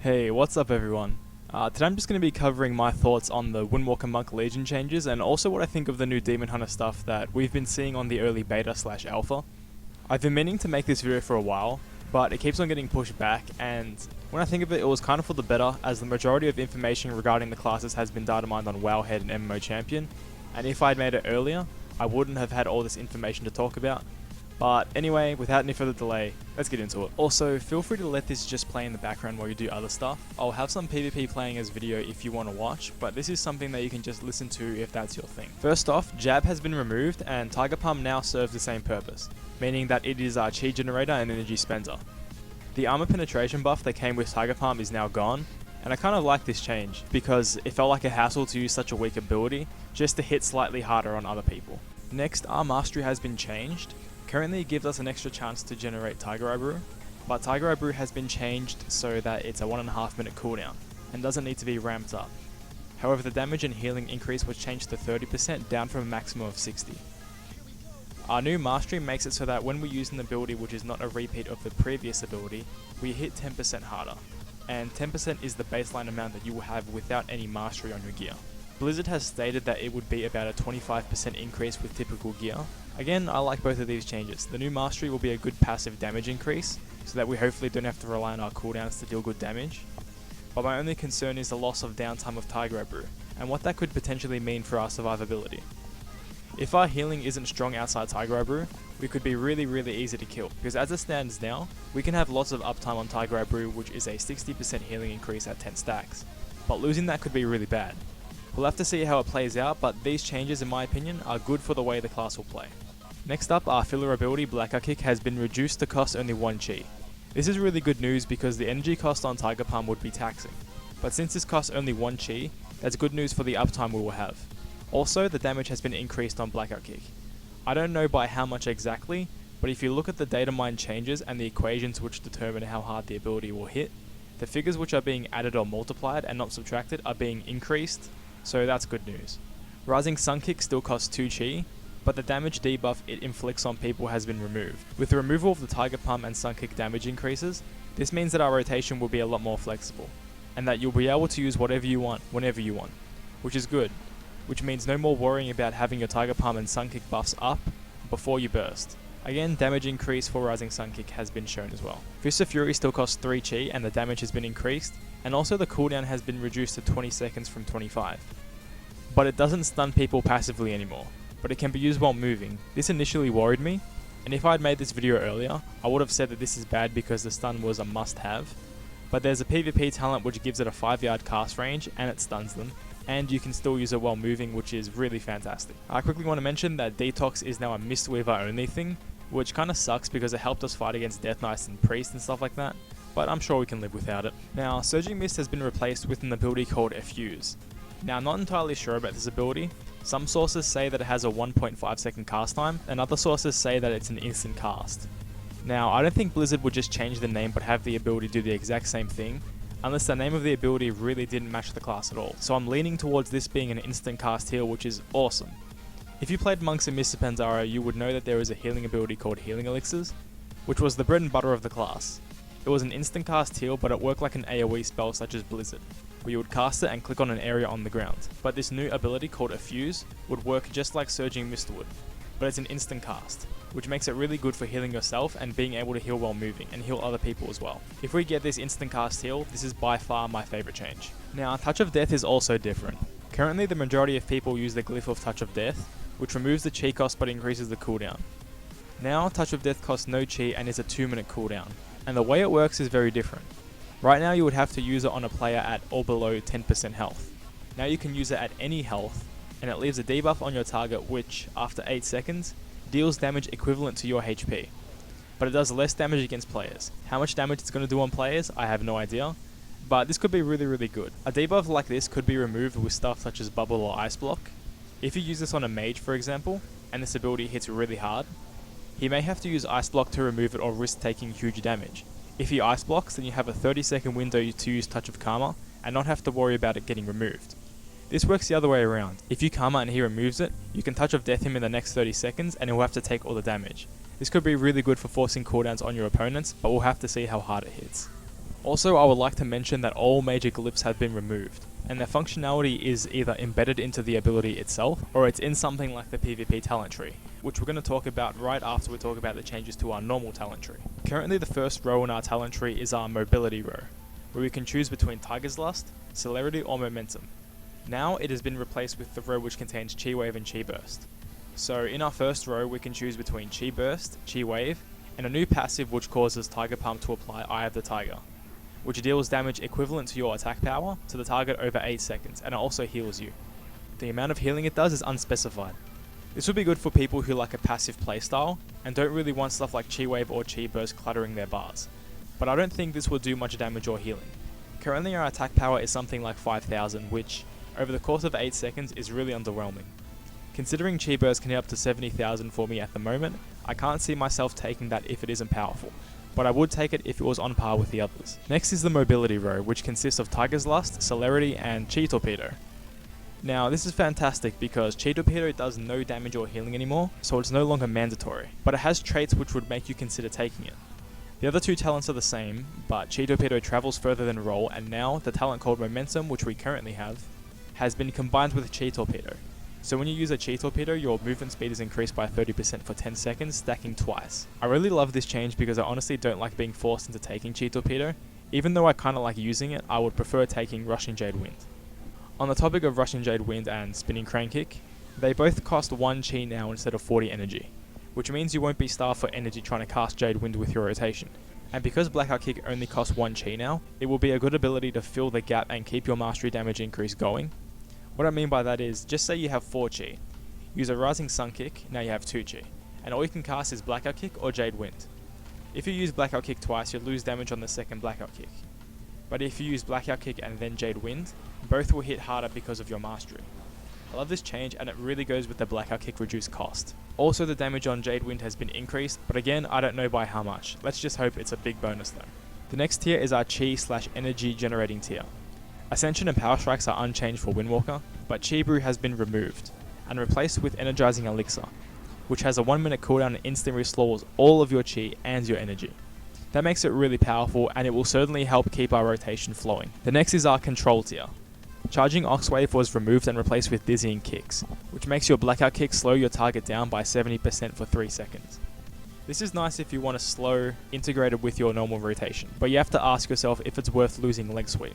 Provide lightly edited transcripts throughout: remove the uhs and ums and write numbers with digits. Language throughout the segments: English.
Hey, what's up everyone? Today I'm just going to be covering my thoughts on the Windwalker Monk Legion changes and also what I think of the new Demon Hunter stuff that we've been seeing on the early beta/alpha. I've been meaning to make this video for a while, but it keeps on getting pushed back, and when I think of it, it was kind of for the better, as the majority of information regarding the classes has been data mined on Wowhead and MMO Champion, and if I'd made it earlier, I wouldn't have had all this information to talk about. But anyway, without any further delay, let's get into it. Also, feel free to let this just play in the background while you do other stuff. I'll have some PvP playing as video if you want to watch, but this is something that you can just listen to if that's your thing. First off, Jab has been removed and Tiger Palm now serves the same purpose, meaning that it is our chi generator and energy spender. The armor penetration buff that came with Tiger Palm is now gone, and I kind of like this change, because it felt like a hassle to use such a weak ability just to hit slightly harder on other people. Next, our mastery has been changed. Currently it gives us an extra chance to generate Tiger Eye Brew, but Tiger Eye Brew has been changed so that it's a 1.5 minute cooldown, and doesn't need to be ramped up. However, the damage and healing increase was changed to 30%, down from a maximum of 60. Our new mastery makes it so that when we use an ability which is not a repeat of the previous ability, we hit 10% harder, and 10% is the baseline amount that you will have without any mastery on your gear. Blizzard has stated that it would be about a 25% increase with typical gear. Again, I like both of these changes. The new mastery will be a good passive damage increase, so that we hopefully don't have to rely on our cooldowns to deal good damage. But my only concern is the loss of downtime of Tiger Eye Brew, and what that could potentially mean for our survivability. If our healing isn't strong outside Tiger Eye Brew, we could be really easy to kill, because as it stands now, we can have lots of uptime on Tiger Eye Brew, which is a 60% healing increase at 10 stacks. But losing that could be really bad. We'll have to see how it plays out, but these changes in my opinion are good for the way the class will play. Next up, our filler ability Whirling Kicks has been reduced to cost only 1 chi. This is really good news because the energy cost on Tiger Palm would be taxing, but since this costs only 1 chi, that's good news for the uptime we will have. Also, the damage has been increased on Whirling Kicks. I don't know by how much exactly, but if you look at the data mine changes and the equations which determine how hard the ability will hit, the figures which are being added or multiplied and not subtracted are being increased, so that's good news. Rising Sun Kick still costs 2 chi, but the damage debuff it inflicts on people has been removed. With the removal of the Tiger Palm and Sun Kick damage increases, this means that our rotation will be a lot more flexible, and that you'll be able to use whatever you want, whenever you want, which is good, which means no more worrying about having your Tiger Palm and Sun Kick buffs up before you burst. Again, damage increase for Rising Sun Kick has been shown as well. Fist of Fury still costs 3 chi and the damage has been increased, and also the cooldown has been reduced to 20 seconds from 25. But it doesn't stun people passively anymore, but it can be used while moving. This initially worried me, and if I had made this video earlier, I would have said that this is bad because the stun was a must-have, but there's a PvP talent which gives it a 5-yard cast range and it stuns them, and you can still use it while moving, which is really fantastic. I quickly want to mention that Detox is now a Mistweaver only thing, which kind of sucks because it helped us fight against Death Knights and Priests and stuff like that, but I'm sure we can live without it. Now, Surging Mist has been replaced with an ability called Effuse. Now, I'm not entirely sure about this ability. Some sources say that it has a 1.5 second cast time, and other sources say that it's an instant cast. Now, I don't think Blizzard would just change the name but have the ability do the exact same thing, unless the name of the ability really didn't match the class at all. So I'm leaning towards this being an instant cast heal, which is awesome. If you played Monks in Mr. Panzara, you would know that there is a healing ability called Healing Elixirs, which was the bread and butter of the class. It was an instant cast heal, but it worked like an AoE spell such as Blizzard, where you would cast it and click on an area on the ground. But this new ability called Effuse would work just like Surging Mist would, but it's an instant cast, which makes it really good for healing yourself and being able to heal while moving, and heal other people as well. If we get this instant cast heal, this is by far my favourite change. Now, Touch of Death is also different. Currently, the majority of people use the glyph of Touch of Death, which removes the chi cost but increases the cooldown. Now, Touch of Death costs no chi and is a 2-minute cooldown, and the way it works is very different. Right now you would have to use it on a player at or below 10% health. Now you can use it at any health, and it leaves a debuff on your target which, after 8 seconds, deals damage equivalent to your HP. But it does less damage against players. How much damage it's going to do on players, I have no idea, but this could be really good. A debuff like this could be removed with stuff such as Bubble or Ice Block. If you use this on a mage for example, and this ability hits really hard, he may have to use Ice Block to remove it or risk taking huge damage. If he Ice Blocks, then you have a 30-second window to use Touch of Karma and not have to worry about it getting removed. This works the other way around. If you Karma and he removes it, you can Touch of Death him in the next 30 seconds and he'll have to take all the damage. This could be really good for forcing cooldowns on your opponents, but we'll have to see how hard it hits. Also, I would like to mention that all major glyphs have been removed, and their functionality is either embedded into the ability itself, or it's in something like the PvP talent tree, which we're going to talk about right after we talk about the changes to our normal talent tree. Currently the first row in our talent tree is our mobility row, where we can choose between Tiger's Lust, Celerity or Momentum. Now it has been replaced with the row which contains Chi Wave and Chi Burst. So in our first row we can choose between Chi Burst, Chi Wave, and a new passive which causes Tiger Pump to apply Eye of the Tiger, which deals damage equivalent to your attack power to the target over 8 seconds, and it also heals you. The amount of healing it does is unspecified. This would be good for people who like a passive playstyle and don't really want stuff like Chi Wave or Chi Burst cluttering their bars, but I don't think this will do much damage or healing. Currently our attack power is something like 5000, which over the course of 8 seconds is really underwhelming. Considering Chi Burst can hit up to 70,000 for me at the moment, I can't see myself taking that if it isn't powerful, but I would take it if it was on par with the others. Next is the mobility row, which consists of Tiger's Lust, Celerity and Chi Torpedo. Now this is fantastic because Chi Torpedo does no damage or healing anymore, so it's no longer mandatory, but it has traits which would make you consider taking it. The other two talents are the same, but Chi Torpedo travels further than Roll, and now the talent called Momentum, which we currently have, has been combined with Chi Torpedo. So when you use a Chi Torpedo, your movement speed is increased by 30% for 10 seconds, stacking twice. I really love this change because I honestly don't like being forced into taking Chi Torpedo. Even though I kinda like using it, I would prefer taking Rushing Jade Wind. On the topic of Rushing Jade Wind and Spinning Crane Kick, they both cost 1 Chi now instead of 40 energy, which means you won't be starved for energy trying to cast Jade Wind with your rotation. And because Blackout Kick only costs 1 Chi now, it will be a good ability to fill the gap and keep your mastery damage increase going. What I mean by that is, just say you have 4 Chi, use a Rising Sun Kick, now you have 2 Chi, and all you can cast is Blackout Kick or Jade Wind. If you use Blackout Kick twice, you'll lose damage on the second Blackout Kick. But if you use Blackout Kick and then Jade Wind, both will hit harder because of your mastery. I love this change and it really goes with the Blackout Kick reduced cost. Also the damage on Jade Wind has been increased, but again I don't know by how much. Let's just hope it's a big bonus though. The next tier is our Chi/energy generating tier. Ascension and Power Strikes are unchanged for Windwalker, but Chi Brew has been removed and replaced with Energizing Elixir, which has a 1 minute cooldown and instantly restores all of your Chi and your energy. That makes it really powerful and it will certainly help keep our rotation flowing. The next is our Control tier. Charging Oxwave was removed and replaced with Dizzying Kicks, which makes your Blackout Kick slow your target down by 70% for 3 seconds. This is nice if you want to slow integrated with your normal rotation, but you have to ask yourself if it's worth losing Leg Sweep.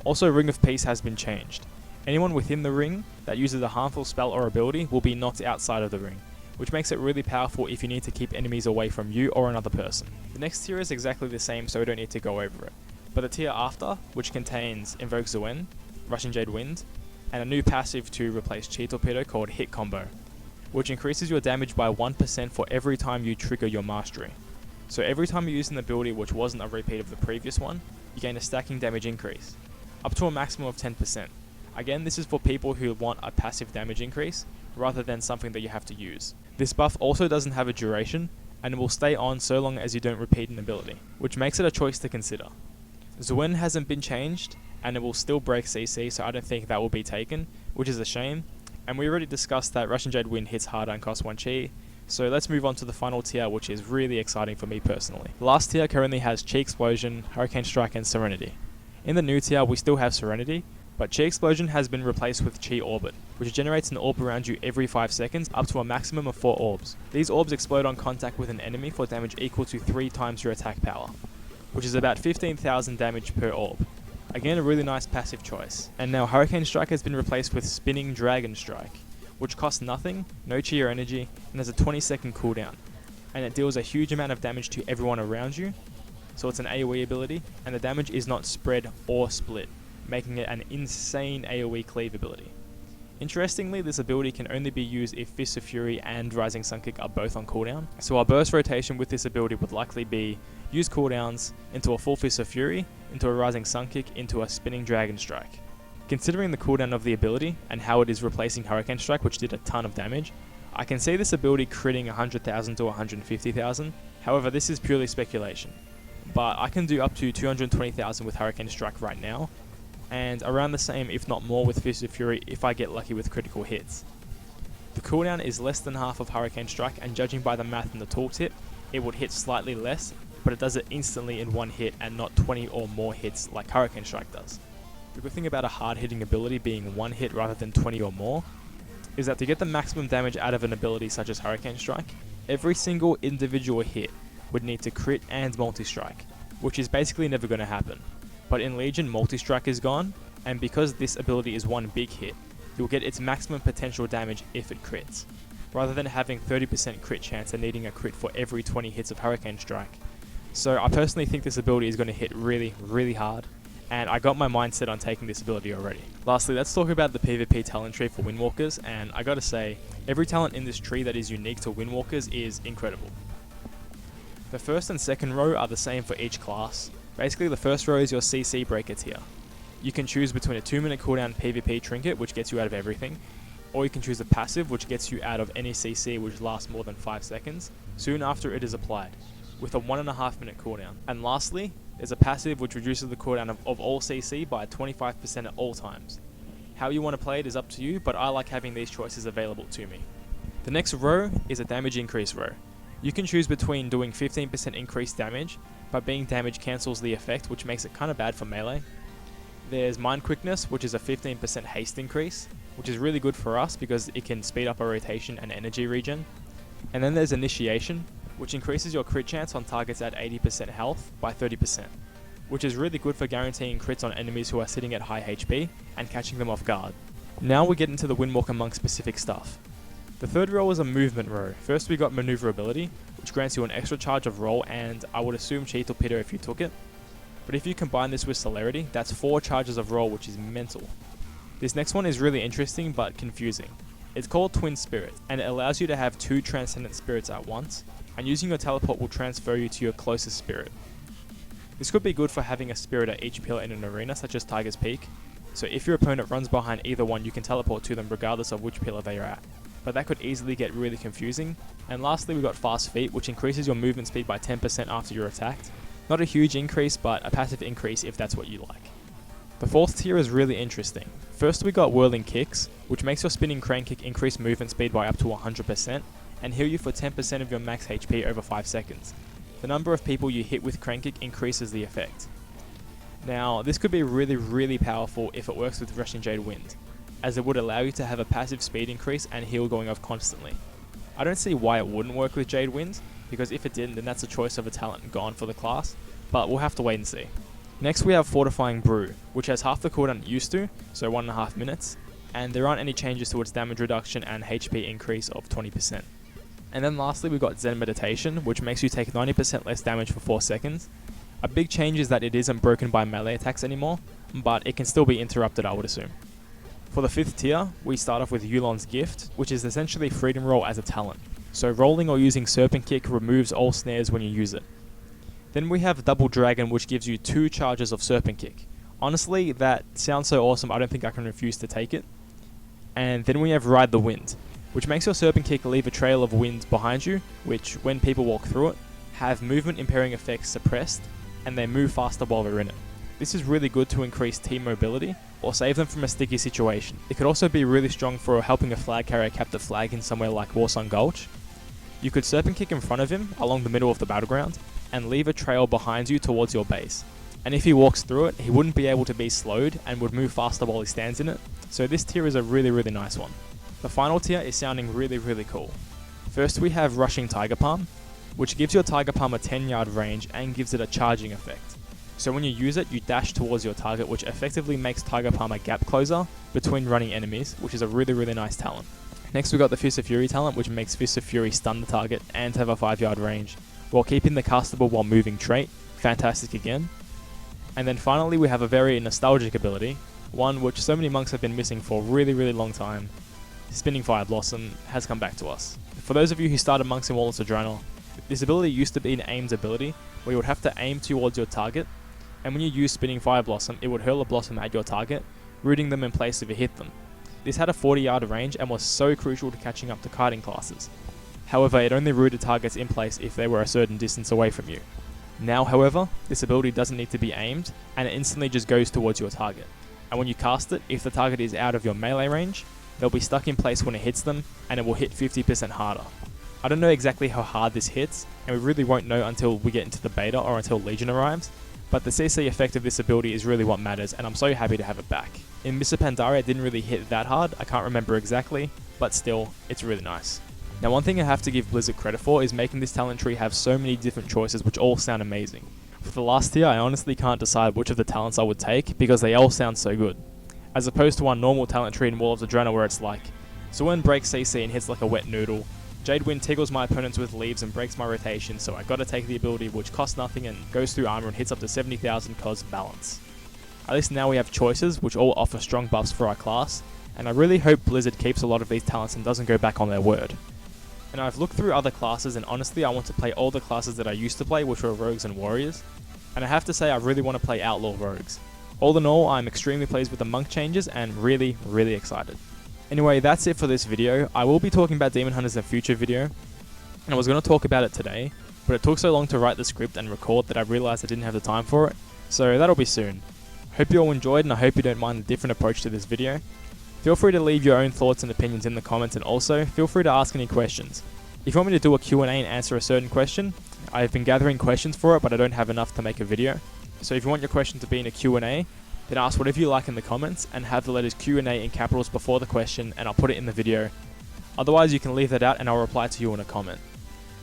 Also, Ring of Peace has been changed. Anyone within the ring that uses a harmful spell or ability will be knocked outside of the ring, which makes it really powerful if you need to keep enemies away from you or another person. The next tier is exactly the same, so we don't need to go over it. But the tier after, which contains Invoke Zuen, Rushing Jade Wind, and a new passive to replace Chi Torpedo called Hit Combo, which increases your damage by 1% for every time you trigger your mastery. So every time you use an ability which wasn't a repeat of the previous one, you gain a stacking damage increase, up to a maximum of 10%. Again, this is for people who want a passive damage increase, rather than something that you have to use. This buff also doesn't have a duration, and it will stay on so long as you don't repeat an ability, which makes it a choice to consider. Zuen hasn't been changed, and it will still break CC, so I don't think that will be taken, which is a shame. And we already discussed that Rushing Jade Wind hits harder and costs 1 Chi, so let's move on to the final tier, which is really exciting for me personally. The last tier currently has Chi Explosion, Hurricane Strike and Serenity. In the new tier we still have Serenity, but Chi Explosion has been replaced with Chi Orbit, which generates an orb around you every 5 seconds up to a maximum of 4 orbs. These orbs explode on contact with an enemy for damage equal to 3 times your attack power, which is about 15,000 damage per orb. Again, a really nice passive choice. And now Hurricane Strike has been replaced with Spinning Dragon Strike, which costs nothing, no Chi or energy, and has a 20-second cooldown. And it deals a huge amount of damage to everyone around you, so it's an AoE ability, and the damage is not spread or split, making it an insane AoE cleave ability. Interestingly, this ability can only be used if Fist of Fury and Rising Sun Kick are both on cooldown, so our burst rotation with this ability would likely be use cooldowns into a full Fist of Fury, into a Rising Sun Kick, into a Spinning Dragon Strike. Considering the cooldown of the ability and how it is replacing Hurricane Strike, which did a ton of damage, I can see this ability critting 100,000 to 150,000, however this is purely speculation. But I can do up to 220,000 with Hurricane Strike right now, and around the same if not more with Fist of Fury if I get lucky with critical hits. The cooldown is less than half of Hurricane Strike, and judging by the math in the tooltip, it would hit slightly less, but it does it instantly in one hit and not 20 or more hits like Hurricane Strike does. The good thing about a hard hitting ability being one hit rather than 20 or more is that to get the maximum damage out of an ability such as Hurricane Strike, every single individual hit would need to crit and multi-strike, which is basically never going to happen. But in Legion, multi-strike is gone, and because this ability is one big hit, you'll get its maximum potential damage if it crits, rather than having 30% crit chance and needing a crit for every 20 hits of Hurricane Strike. So I personally think this ability is going to hit really, really hard, and I got my mindset on taking this ability already. Lastly, let's talk about the PvP talent tree for Windwalkers, and I gotta say, every talent in this tree that is unique to Windwalkers is incredible. The first and second row are the same for each class. Basically, the first row is your CC breaker tier. You can choose between a 2-minute cooldown PvP trinket, which gets you out of everything, or you can choose a passive, which gets you out of any CC which lasts more than 5 seconds, soon after it is applied, with a 1.5-minute cooldown. And lastly, there's a passive which reduces the cooldown of all CC by 25% at all times. How you want to play it is up to you, but I like having these choices available to me. The next row is a damage increase row. You can choose between doing 15% increased damage, but being damage cancels the effect, which makes it kind of bad for melee. There's Mind Quickness, which is a 15% haste increase, which is really good for us because it can speed up our rotation and energy regen. And then there's Initiation, which increases your crit chance on targets at 80% health by 30%, which is really good for guaranteeing crits on enemies who are sitting at high HP and catching them off guard. Now we get into the Windwalker Monk specific stuff. The third row is a movement row. First we got Maneuverability, which grants you an extra charge of roll and I would assume Cheat Torpedo if you took it. But if you combine this with Celerity, that's 4 charges of roll, which is mental. This next one is really interesting but confusing. It's called Twin Spirit, and it allows you to have 2 Transcendent Spirits at once, and using your teleport will transfer you to your closest spirit. This could be good for having a spirit at each pillar in an arena, such as Tiger's Peak, so if your opponent runs behind either one, you can teleport to them regardless of which pillar they are at. But that could easily get really confusing. And lastly, we got Fast Feet, which increases your movement speed by 10% after you're attacked. Not a huge increase, but a passive increase if that's what you like. The fourth tier is really interesting. First we got Whirling Kicks, which makes your spinning crane kick increase movement speed by up to 100%, and heal you for 10% of your max HP over 5 seconds. The number of people you hit with crane kick increases the effect. Now, this could be really, really powerful if it works with Rushing Jade Wind, as it would allow you to have a passive speed increase and heal going off constantly. I don't see why it wouldn't work with Jade Wind, because if it didn't, then that's a choice of a talent gone for the class, but we'll have to wait and see. Next we have Fortifying Brew, which has half the cooldown it used to, so 1.5 minutes, and there aren't any changes to its damage reduction and HP increase of 20%. And then lastly we got Zen Meditation, which makes you take 90% less damage for 4 seconds. A big change is that it isn't broken by melee attacks anymore, but it can still be interrupted, I would assume. For the 5th tier, we start off with Yulon's Gift, which is essentially Freedom Roll as a talent. So rolling or using Serpent Kick removes all snares when you use it. Then we have Double Dragon, which gives you 2 charges of Serpent Kick. Honestly, that sounds so awesome, I don't think I can refuse to take it. And then we have Ride the Wind, which makes your Serpent Kick leave a trail of wind behind you, which, when people walk through it, have movement impairing effects suppressed, and they move faster while they're in it. This is really good to increase team mobility, or save them from a sticky situation. It could also be really strong for helping a flag carrier capture flag in somewhere like Warsong Gulch. You could Serpent Kick in front of him, along the middle of the battleground, and leave a trail behind you towards your base. And if he walks through it, he wouldn't be able to be slowed and would move faster while he stands in it, so this tier is a really, really nice one. The final tier is sounding really, really cool. First we have Rushing Tiger Palm, which gives your Tiger Palm a 10-yard range and gives it a charging effect. So when you use it, you dash towards your target, which effectively makes Tiger Palm a gap closer between running enemies, which is a really, really nice talent. Next we got the Fist of Fury talent, which makes Fist of Fury stun the target and have a 5-yard range, while keeping the castable while moving trait. Fantastic again. And then finally we have a very nostalgic ability, one which so many monks have been missing for a really, really long time. Spinning Fire Blossom has come back to us. For those of you who started monks in Wallace Adrenal, this ability used to be an aimed ability, where you would have to aim towards your target, and when you use Spinning Fire Blossom, it would hurl a blossom at your target, rooting them in place if it hit them. This had a 40-yard range and was so crucial to catching up to kiting classes. However, it only rooted targets in place if they were a certain distance away from you. Now, however, this ability doesn't need to be aimed, and it instantly just goes towards your target. And when you cast it, if the target is out of your melee range, they'll be stuck in place when it hits them, and it will hit 50% harder. I don't know exactly how hard this hits, and we really won't know until we get into the beta or until Legion arrives, but the CC effect of this ability is really what matters, and I'm so happy to have it back. In Mr. Pandaria it didn't really hit that hard, I can't remember exactly, but still, it's really nice. Now one thing I have to give Blizzard credit for is making this talent tree have so many different choices which all sound amazing. For the last tier I honestly can't decide which of the talents I would take because they all sound so good. As opposed to one normal talent tree in Wall of Adrena where it's like, Suin breaks CC and hits like a wet noodle, Jade Wind tickles my opponents with leaves and breaks my rotation, so I gotta take the ability which costs nothing and goes through armor and hits up to 70,000 cos balance. At least now we have choices which all offer strong buffs for our class, and I really hope Blizzard keeps a lot of these talents and doesn't go back on their word. And I've looked through other classes and honestly I want to play all the classes that I used to play, which were rogues and warriors, and I have to say I really want to play outlaw rogues. All in all, I'm extremely pleased with the monk changes and really excited. Anyway, that's it for this video. I will be talking about Demon Hunters in a future video, and I was going to talk about it today, but it took so long to write the script and record that I realized I didn't have the time for it, so that'll be soon. Hope you all enjoyed and I hope you don't mind the different approach to this video. Feel free to leave your own thoughts and opinions in the comments, and also feel free to ask any questions. If you want me to do a Q&A and answer a certain question, I've been gathering questions for it but I don't have enough to make a video. So if you want your question to be in a Q&A, then ask whatever you like in the comments and have the letters Q&A in capitals before the question and I'll put it in the video. Otherwise you can leave that out and I'll reply to you in a comment.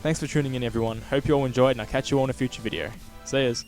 Thanks for tuning in everyone, hope you all enjoyed and I'll catch you all in a future video. See yas.